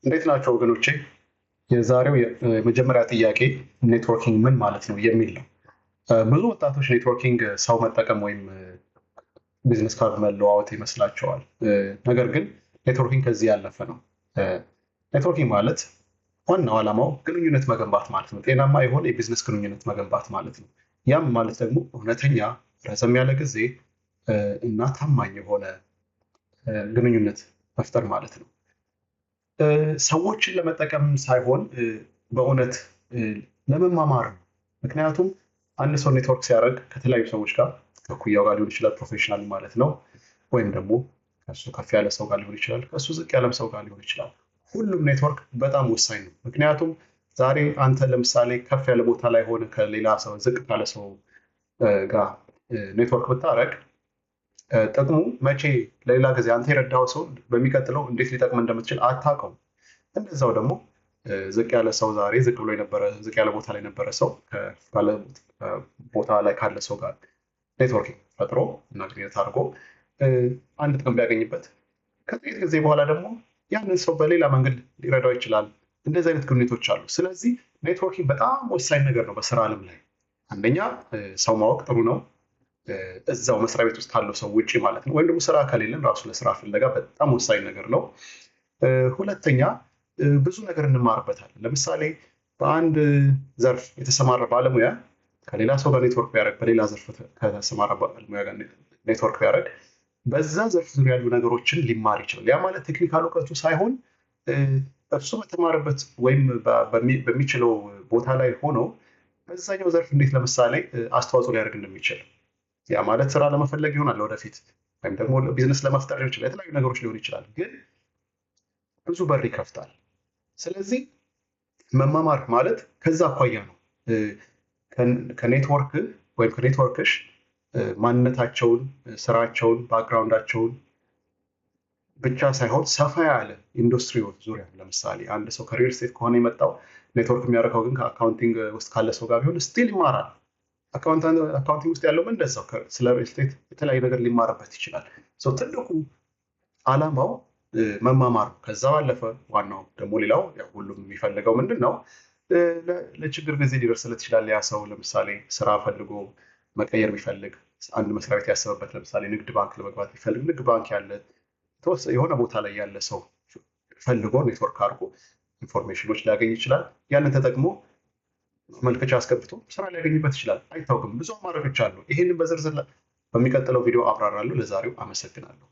እንዴት ናቸው ወገኖቼ? የዛሬው የመጀመሪያ ጥያቄ ኔትወርኪንግ ምን ማለት ነው የሚል ነው። ብዙ ወጣቶች ኔትወርኪንግ ሰው መጠቀም ወይም ቢዝነስ ካርድ መለዋወጥ ይመስላቸዋል። ነገር ግን ኔትወርኪንግ ከዚህ ያለፈ ነው። ኔትወርኪንግ ማለት ዋናው ዓላማው ግንኙነት መገንባት ማለት ነው። ጤናማ የሆነ የቢዝነስ ግንኙነት መገንባት ማለት ነው። ያም ማለት ደግሞ እውነተኛ ረዘም ያለ ጊዜ እና ታማኝ የሆነ ግንኙነት መፍጠር ማለት ነው። ሰዎችን ለመጠቀም ሳይሆን በእውነት ለመማማር ነው። ምክንያቱም አንድ ሰው ኔትወርክ ሲያደርግ ከተለያዩ ሰዎች ጋር ከኩያው ጋር ሊሆን ይችላል፣ ፕሮፌሽናል ማለት ነው። ወይም ደግሞ ከሱ ከፍ ያለ ሰው ጋር ሊሆን ይችላል፣ ከሱ ዝቅ ያለም ሰው ጋር ሊሆን ይችላል። ሁሉም ኔትወርክ በጣም ወሳኝ ነው። ምክንያቱም ዛሬ አንተ ለምሳሌ ከፍ ያለ ቦታ ላይ ሆነ ከሌላ ሰው ዝቅ ካለ ሰው ጋር ኔትወርክ ብታረግ ጥቅሙ መቼ ለሌላ ጊዜ አንተ የረዳው ሰው በሚቀጥለው እንዴት ሊጠቅም እንደምትችል አታውቀውም። እንደዛው ደግሞ ዝቅ ያለ ሰው ዛሬ ዝቅ ብሎ የነበረ ዝቅ ያለ ቦታ ላይ የነበረ ሰው ካለ ቦታ ላይ ካለ ሰው ጋር ኔትወርኪንግ ፈጥሮ እና ግንኙነት አድርጎ አንድ ጥቅም ቢያገኝበት ከጥቂት ጊዜ በኋላ ደግሞ ያንን ሰው በሌላ መንገድ ሊረዳው ይችላል። እንደዚህ አይነት ግንኙነቶች አሉ። ስለዚህ ኔትወርኪንግ በጣም ወሳኝ ነገር ነው በስራ ዓለም ላይ። አንደኛ ሰው ማወቅ ጥሩ ነው፣ እዛው መስሪያ ቤት ውስጥ ካለው ሰው ውጪ ማለት ነው። ወይም ደግሞ ስራ ከሌለን ራሱ ለስራ ፍለጋ በጣም ወሳኝ ነገር ነው። ሁለተኛ ብዙ ነገር እንማርበታለን። ለምሳሌ በአንድ ዘርፍ የተሰማራ ባለሙያ ከሌላ ሰው ጋር ኔትወርክ ቢያደርግ፣ በሌላ ዘርፍ ከተሰማራ ባለሙያ ጋር ኔትወርክ ቢያደርግ በዛ ዘርፍ ዙሪያ ያሉ ነገሮችን ሊማር ይችላል። ያ ማለት ቴክኒካል እውቀቱ ሳይሆን እሱ በተማረበት ወይም በሚችለው ቦታ ላይ ሆኖ በዛኛው ዘርፍ እንዴት ለምሳሌ አስተዋጽኦ ሊያደርግ እንደሚችል፣ ያ ማለት ስራ ለመፈለግ ይሆናል ወደፊት፣ ወይም ደግሞ ቢዝነስ ለመፍጠር ሊሆን ይችላል፣ የተለያዩ ነገሮች ሊሆን ይችላል። ግን ብዙ በር ይከፍታል። ስለዚህ መማማር ማለት ከዛ አኳያ ነው። ከኔትወርክ ወይም ከኔትወርክሽ ማንነታቸውን፣ ስራቸውን፣ ባክግራውንዳቸውን ብቻ ሳይሆን ሰፋ ያለ ኢንዱስትሪዎች ዙሪያ ለምሳሌ አንድ ሰው ከሪል ስቴት ከሆነ የመጣው ኔትወርክ የሚያደርገው ግን ከአካውንቲንግ ውስጥ ካለ ሰው ጋር ቢሆን ስቲል ይማራል። አካውንቲንግ ውስጥ ያለው እንደዛው ስለ ሪል ስቴት የተለያዩ ነገር ሊማርበት ይችላል። ትልቁ ዓላማው መማማር ነው። ከዛ ባለፈ ዋናው ደግሞ ሌላው ሁሉም የሚፈልገው ምንድን ነው? ለችግር ጊዜ ሊደርስለት ይችላል። ያ ሰው ለምሳሌ ስራ ፈልጎ መቀየር ቢፈልግ፣ አንድ መስሪያ ቤት ያሰበበት ለምሳሌ ንግድ ባንክ ለመግባት ቢፈልግ፣ ንግድ ባንክ ያለ የሆነ ቦታ ላይ ያለ ሰው ፈልጎ ኔትወርክ አድርጎ ኢንፎርሜሽኖች ሊያገኝ ይችላል። ያንን ተጠቅሞ መልከቻ አስገብቶ ስራ ሊያገኝበት ይችላል። አይታወቅም። ብዙ አማራጮች አሉ። ይህንን በዝርዝር በሚቀጥለው ቪዲዮ አብራራለሁ። ለዛሬው አመሰግናለሁ።